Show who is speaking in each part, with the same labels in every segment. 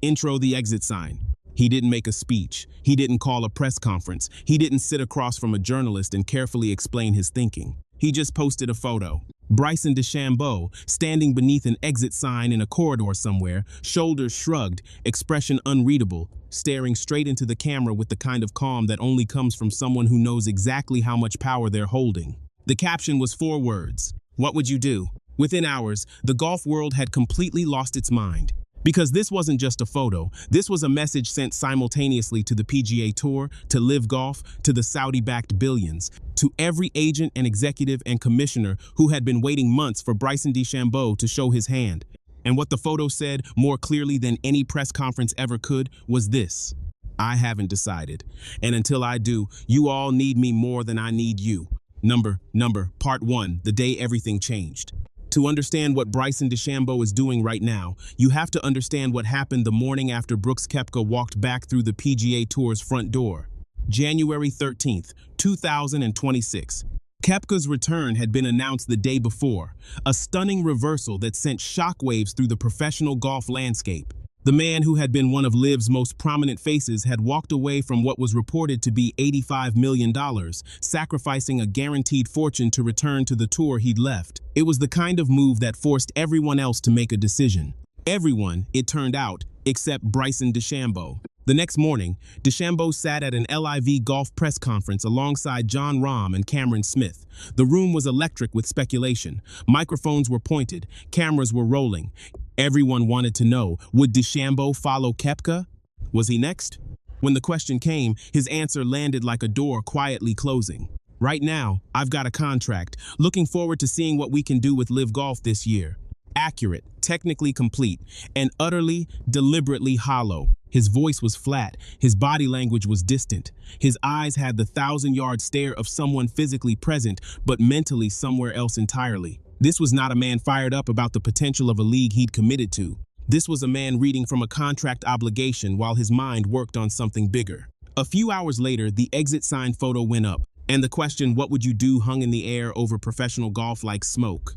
Speaker 1: Intro the exit sign. He didn't make a speech. He didn't call a press conference. He didn't sit across from a journalist and carefully explain his thinking. He just posted a photo. Bryson DeChambeau, standing beneath an exit sign in a corridor somewhere, shoulders shrugged, expression unreadable, staring straight into the camera with the kind of calm that only comes from someone who knows exactly how much power they're holding. The caption was 4 words. What would you do? Within hours, the golf world had completely lost its mind. Because this wasn't just a photo, this was a message sent simultaneously to the PGA Tour, to Live Golf, to the Saudi-backed billions, to every agent and executive and commissioner who had been waiting months for Bryson DeChambeau to show his hand. And what the photo said, more clearly than any press conference ever could, was this: I haven't decided. And until I do, you all need me more than I need you. Part 1, the day everything changed. To understand what Bryson DeChambeau is doing right now, you have to understand what happened the morning after Brooks Koepka walked back through the PGA Tour's front door. January 13th, 2026. Koepka's return had been announced the day before, a stunning reversal that sent shockwaves through the professional golf landscape. The man who had been one of Liv's most prominent faces had walked away from what was reported to be $85 million, sacrificing a guaranteed fortune to return to the tour he'd left. It was the kind of move that forced everyone else to make a decision. Everyone, it turned out, except Bryson DeChambeau. The next morning, DeChambeau sat at an LIV golf press conference alongside Jon Rahm and Cameron Smith. The room was electric with speculation. Microphones were pointed, cameras were rolling. Everyone wanted to know, would DeChambeau follow Koepka? Was he next? When the question came, his answer landed like a door quietly closing. Right now, I've got a contract. Looking forward to seeing what we can do with Live Golf this year. Accurate, technically complete, and utterly, deliberately hollow. His voice was flat, his body language was distant. His eyes had the 1,000-yard stare of someone physically present, but mentally somewhere else entirely. This was not a man fired up about the potential of a league he'd committed to. This was a man reading from a contract obligation while his mind worked on something bigger. A few hours later, the exit sign photo went up, and the question, what would you do, hung in the air over professional golf like smoke.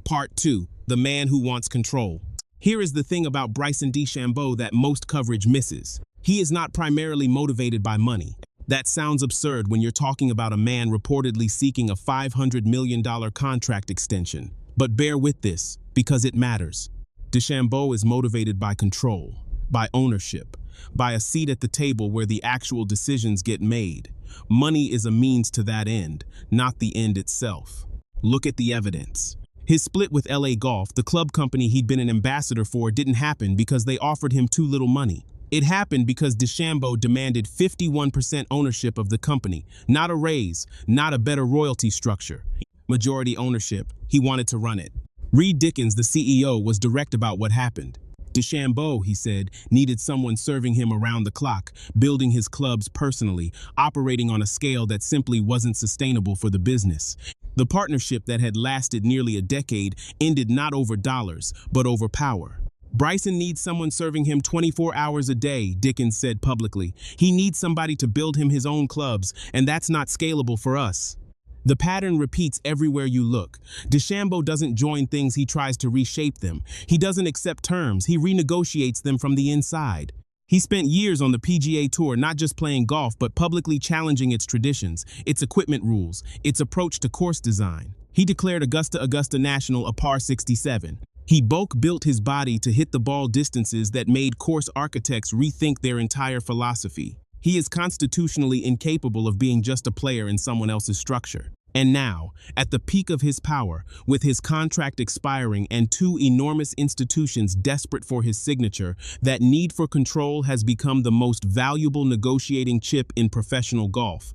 Speaker 1: Part 2, the man who wants control. Here is the thing about Bryson DeChambeau that most coverage misses. He is not primarily motivated by money. That sounds absurd when you're talking about a man reportedly seeking a $500 million contract extension. But bear with this, because it matters. DeChambeau is motivated by control, by ownership, by a seat at the table where the actual decisions get made. Money is a means to that end, not the end itself. Look at the evidence. His split with LA Golf, the club company he'd been an ambassador for, didn't happen because they offered him too little money. It happened because DeChambeau demanded 51% ownership of the company, not a raise, not a better royalty structure. Majority ownership, he wanted to run it. Reed Dickens, the CEO, was direct about what happened. DeChambeau, he said, needed someone serving him around the clock, building his clubs personally, operating on a scale that simply wasn't sustainable for the business. The partnership that had lasted nearly a decade ended not over dollars, but over power. Bryson needs someone serving him 24 hours a day, Dickens said publicly. He needs somebody to build him his own clubs, and that's not scalable for us. The pattern repeats everywhere you look. DeChambeau doesn't join things, he tries to reshape them. He doesn't accept terms, he renegotiates them from the inside. He spent years on the PGA Tour not just playing golf but publicly challenging its traditions, its equipment rules, its approach to course design. He declared Augusta National a par 67. He bulk built his body to hit the ball distances that made course architects rethink their entire philosophy. He is constitutionally incapable of being just a player in someone else's structure. And now, at the peak of his power, with his contract expiring and 2 enormous institutions desperate for his signature, that need for control has become the most valuable negotiating chip in professional golf.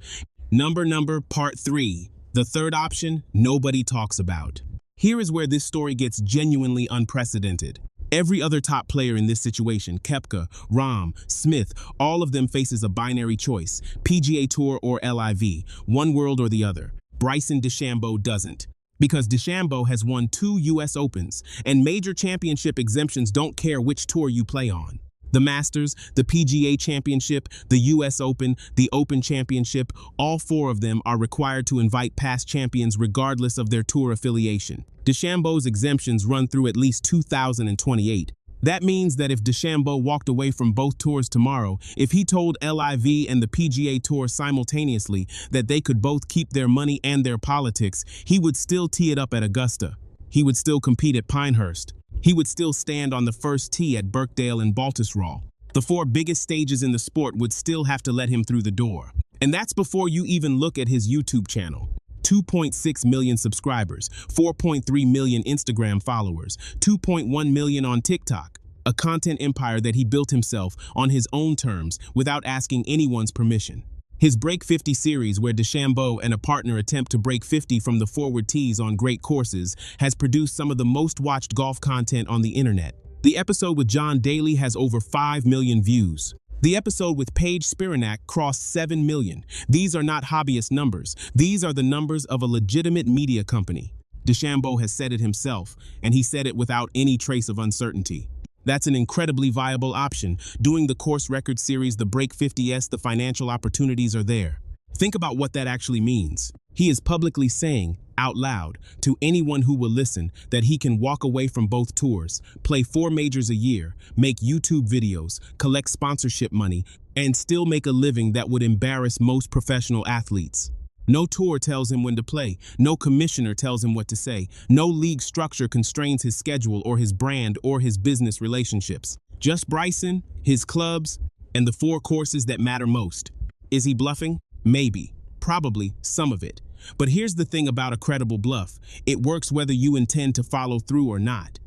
Speaker 1: Part 3. The third option nobody talks about. Here is where this story gets genuinely unprecedented. Every other top player in this situation, Koepka, Rahm, Smith, all of them faces a binary choice, PGA Tour or LIV, one world or the other. Bryson DeChambeau doesn't. Because DeChambeau has won 2 US Opens, and major championship exemptions don't care which tour you play on. The Masters, the PGA Championship, the US Open, the Open Championship, all 4 of them are required to invite past champions regardless of their tour affiliation. DeChambeau's exemptions run through at least 2028. That means that if DeChambeau walked away from both tours tomorrow, if he told LIV and the PGA Tour simultaneously that they could both keep their money and their politics, he would still tee it up at Augusta. He would still compete at Pinehurst. He would still stand on the first tee at Birkdale and Baltusrol. The four biggest stages in the sport would still have to let him through the door. And that's before you even look at his YouTube channel. 2.6 million subscribers, 4.3 million Instagram followers, 2.1 million on TikTok. A content empire that he built himself on his own terms without asking anyone's permission. His Break 50 series, where DeChambeau and a partner attempt to break 50 from the forward tees on great courses, has produced some of the most watched golf content on the internet. The episode with John Daly has over 5 million views. The episode with Paige Spiranak crossed 7 million. These are not hobbyist numbers. These are the numbers of a legitimate media company. DeChambeau has said it himself, and he said it without any trace of uncertainty. That's an incredibly viable option. Doing the course record series, the Break 50s, the financial opportunities are there. Think about what that actually means. He is publicly saying, out loud, to anyone who will listen, that he can walk away from both tours, play 4 majors a year, make YouTube videos, collect sponsorship money, and still make a living that would embarrass most professional athletes. No tour tells him when to play. No commissioner tells him what to say. No league structure constrains his schedule or his brand or his business relationships. Just Bryson, his clubs, and the 4 courses that matter most. Is he bluffing? Maybe. Probably some of it. But here's the thing about a credible bluff. It works whether you intend to follow through or not.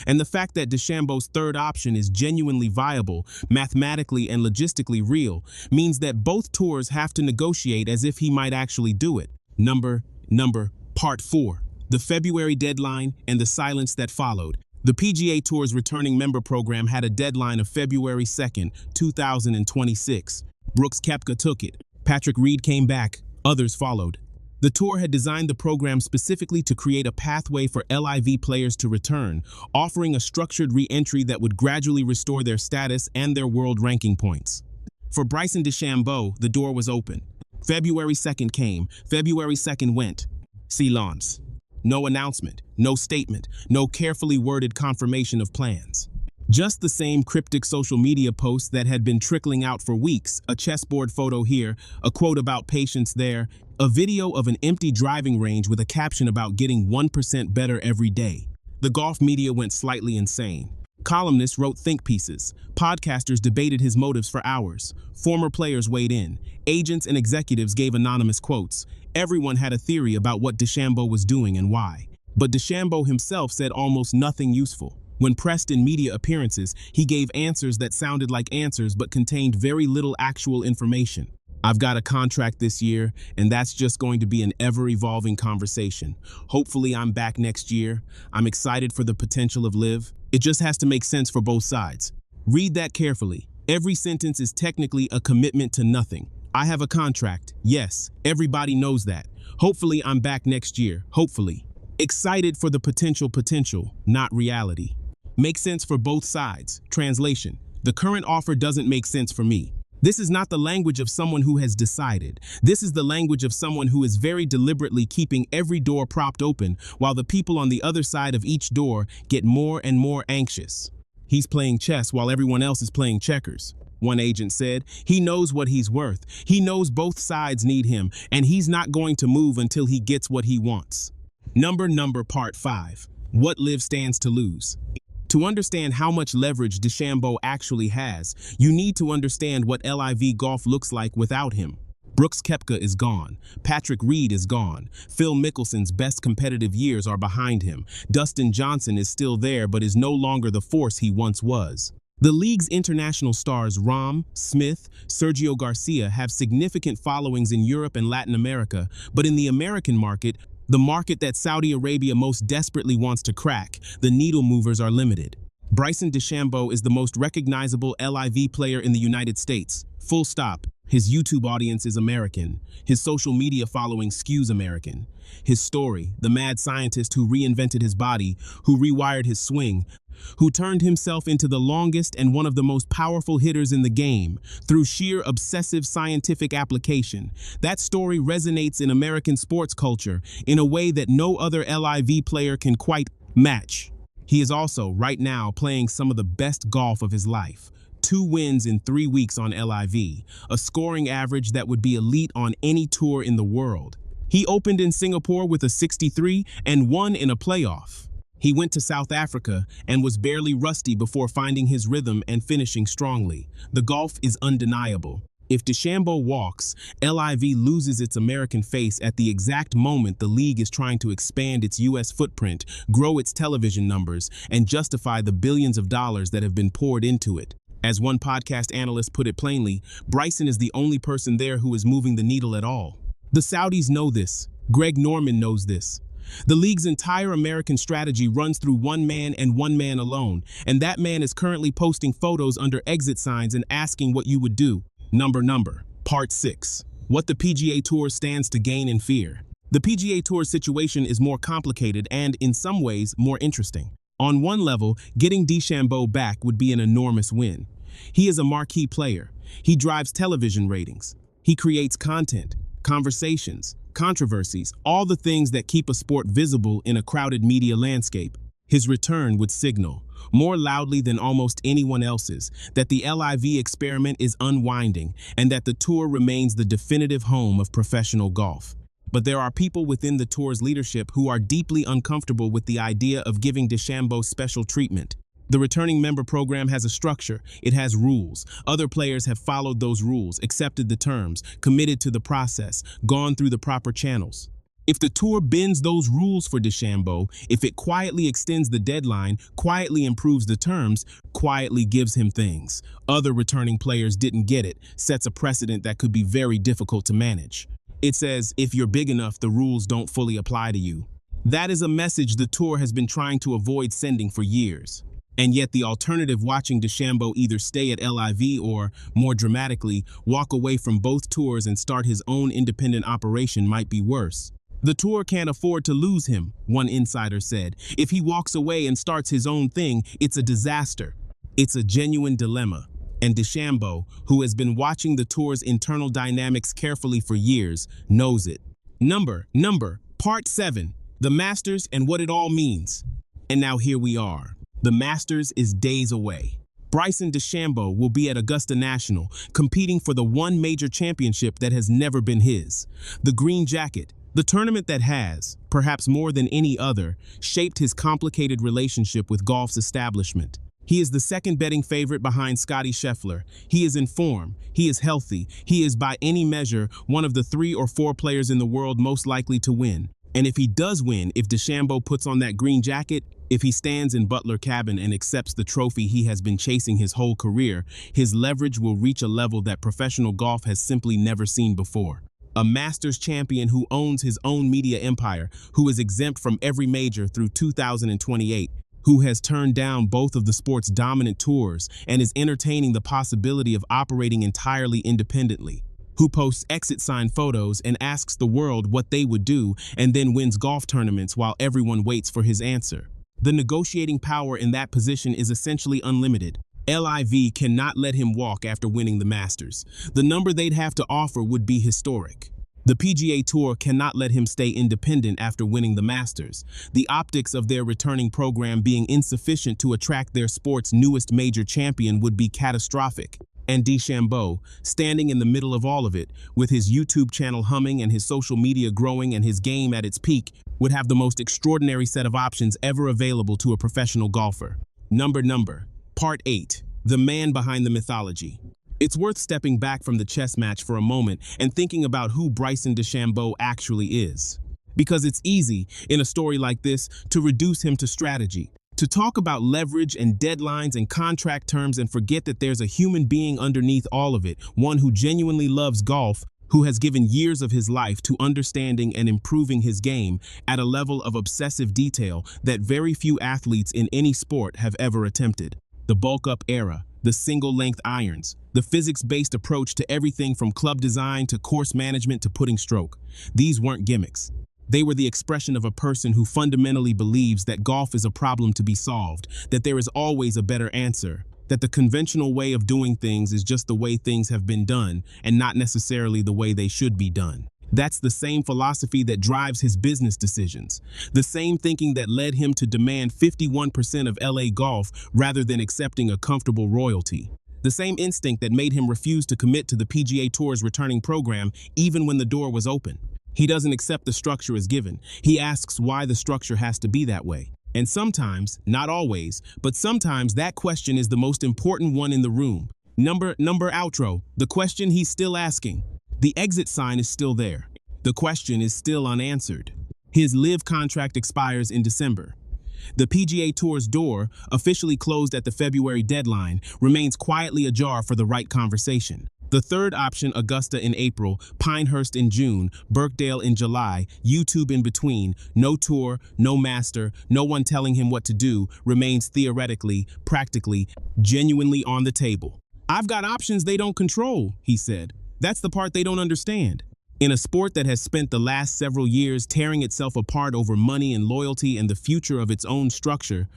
Speaker 1: And the fact that DeChambeau's third option is genuinely viable, mathematically and logistically real, means that both tours have to negotiate as if he might actually do it. Part 4. The February deadline and the silence that followed. The PGA Tour's returning member program had a deadline of February 2nd, 2026. Brooks Koepka took it. Patrick Reed came back. Others followed. The tour had designed the program specifically to create a pathway for LIV players to return, offering a structured re-entry that would gradually restore their status and their world ranking points. For Bryson DeChambeau, the door was open. February 2nd came, February 2nd went. Silence. No announcement, no statement, no carefully worded confirmation of plans. Just the same cryptic social media posts that had been trickling out for weeks, a chessboard photo here, a quote about patience there, a video of an empty driving range with a caption about getting 1% better every day. The golf media went slightly insane. Columnists wrote think pieces. Podcasters debated his motives for hours. Former players weighed in. Agents and executives gave anonymous quotes. Everyone had a theory about what DeChambeau was doing and why. But DeChambeau himself said almost nothing useful. When pressed in media appearances, he gave answers that sounded like answers but contained very little actual information. I've got a contract this year, and that's just going to be an ever-evolving conversation. Hopefully I'm back next year. I'm excited for the potential of LIV. It just has to make sense for both sides. Read that carefully. Every sentence is technically a commitment to nothing. I have a contract. Yes, everybody knows that. Hopefully I'm back next year. Hopefully. Excited for the potential, not reality. Makes sense for both sides. Translation. The current offer doesn't make sense for me. This is not the language of someone who has decided. This is the language of someone who is very deliberately keeping every door propped open while the people on the other side of each door get more and more anxious. He's playing chess while everyone else is playing checkers. One agent said, he knows what he's worth. He knows both sides need him, and he's not going to move until he gets what he wants. Part 5. What LIV stands to lose. To understand how much leverage DeChambeau actually has, you need to understand what LIV golf looks like without him. Brooks Koepka is gone. Patrick Reed is gone. Phil Mickelson's best competitive years are behind him. Dustin Johnson is still there but is no longer the force he once was. The league's international stars Rahm, Smith, Sergio Garcia have significant followings in Europe and Latin America, but in the American market, the market that Saudi Arabia most desperately wants to crack, the needle movers are limited. Bryson DeChambeau is the most recognizable LIV player in the United States. Full stop. His YouTube audience is American. His social media following skews American. His story, the mad scientist who reinvented his body, who rewired his swing, who turned himself into the longest and one of the most powerful hitters in the game through sheer obsessive scientific application. That story resonates in American sports culture in a way that no other LIV player can quite match. He is also, right now, playing some of the best golf of his life. 2 wins in 3 weeks on LIV, a scoring average that would be elite on any tour in the world. He opened in Singapore with a 63 and won in a playoff. He went to South Africa and was barely rusty before finding his rhythm and finishing strongly. The golf is undeniable. If DeChambeau walks, LIV loses its American face at the exact moment the league is trying to expand its U.S. footprint, grow its television numbers, and justify the billions of dollars that have been poured into it. As one podcast analyst put it plainly, Bryson is the only person there who is moving the needle at all. The Saudis know this. Greg Norman knows this. The league's entire American strategy runs through one man and one man alone, and that man is currently posting photos under exit signs and asking what you would do. Number. Part 6. What the PGA Tour stands to gain and fear. The PGA Tour's situation is more complicated and, in some ways, more interesting. On one level, getting DeChambeau back would be an enormous win. He is a marquee player. He drives television ratings. He creates content, conversations, controversies, all the things that keep a sport visible in a crowded media landscape. His return would signal, more loudly than almost anyone else's, that the LIV experiment is unwinding and that the tour remains the definitive home of professional golf. But there are people within the tour's leadership who are deeply uncomfortable with the idea of giving DeChambeau special treatment. The returning member program has a structure, it has rules. Other players have followed those rules, accepted the terms, committed to the process, gone through the proper channels. If the tour bends those rules for DeChambeau, if it quietly extends the deadline, quietly improves the terms, quietly gives him things other returning players didn't get, it sets a precedent that could be very difficult to manage. It says, if you're big enough, the rules don't fully apply to you. That is a message the tour has been trying to avoid sending for years. And yet the alternative, watching DeChambeau either stay at LIV or, more dramatically, walk away from both tours and start his own independent operation, might be worse. The tour can't afford to lose him, one insider said. If he walks away and starts his own thing, it's a disaster. It's a genuine dilemma. And DeChambeau, who has been watching the tour's internal dynamics carefully for years, knows it. Part 7. The Masters and what it all means. And now here we are. The Masters is days away. Bryson DeChambeau will be at Augusta National, competing for the one major championship that has never been his. The Green Jacket, the tournament that has, perhaps more than any other, shaped his complicated relationship with golf's establishment. He is the second betting favorite behind Scottie Scheffler. He is in form. He is healthy. He is, by any measure, one of the 3 or 4 players in the world most likely to win. And if he does win, if DeChambeau puts on that green jacket, if he stands in Butler Cabin and accepts the trophy he has been chasing his whole career, his leverage will reach a level that professional golf has simply never seen before. A Masters champion who owns his own media empire, who is exempt from every major through 2028, who has turned down both of the sport's dominant tours and is entertaining the possibility of operating entirely independently, who posts exit sign photos and asks the world what they would do and then wins golf tournaments while everyone waits for his answer. The negotiating power in that position is essentially unlimited. LIV cannot let him walk after winning the Masters. The number they'd have to offer would be historic. The PGA Tour cannot let him stay independent after winning the Masters. The optics of their returning program being insufficient to attract their sport's newest major champion would be catastrophic. And DeChambeau, standing in the middle of all of it, with his YouTube channel humming and his social media growing and his game at its peak, would have the most extraordinary set of options ever available to a professional golfer. Part 8. The man behind the mythology. It's worth stepping back from the chess match for a moment and thinking about who Bryson DeChambeau actually is. Because it's easy, in a story like this, to reduce him to strategy, to talk about leverage and deadlines and contract terms and forget that there's a human being underneath all of it, one who genuinely loves golf, who has given years of his life to understanding and improving his game at a level of obsessive detail that very few athletes in any sport have ever attempted. The bulk-up era, the single-length irons, the physics-based approach to everything from club design to course management to putting stroke. These weren't gimmicks. They were the expression of a person who fundamentally believes that golf is a problem to be solved, that there is always a better answer, that the conventional way of doing things is just the way things have been done and not necessarily the way they should be done. That's the same philosophy that drives his business decisions. The same thinking that led him to demand 51% of LA golf rather than accepting a comfortable royalty. The same instinct that made him refuse to commit to the PGA Tour's returning program even when the door was open. He doesn't accept the structure as given. He asks why the structure has to be that way. And sometimes, not always, but sometimes that question is the most important one in the room. Number outro. The question he's still asking. The exit sign is still there. The question is still unanswered. His LIV contract expires in December. The PGA Tour's door, officially closed at the February deadline, remains quietly ajar for the right conversation. The third option, Augusta in April, Pinehurst in June, Birkdale in July, YouTube in between, no tour, no master, no one telling him what to do, remains theoretically, practically, genuinely on the table. "I've got options they don't control," he said. "That's the part they don't understand." In a sport that has spent the last several years tearing itself apart over money and loyalty and the future of its own structure,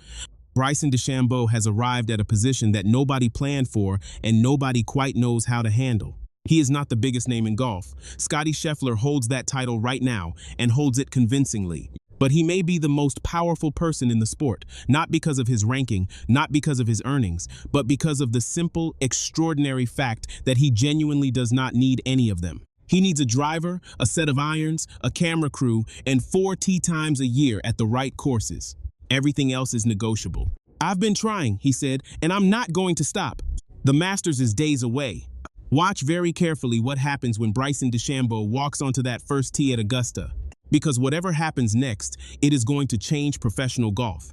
Speaker 1: Bryson DeChambeau has arrived at a position that nobody planned for and nobody quite knows how to handle. He is not the biggest name in golf. Scottie Scheffler holds that title right now and holds it convincingly. But he may be the most powerful person in the sport, not because of his ranking, not because of his earnings, but because of the simple, extraordinary fact that he genuinely does not need any of them. He needs a driver, a set of irons, a camera crew, and 4 tee times a year at the right courses. Everything else is negotiable. "I've been trying," he said, "and I'm not going to stop." The Masters is days away. Watch very carefully what happens when Bryson DeChambeau walks onto that first tee at Augusta. Because whatever happens next, it is going to change professional golf.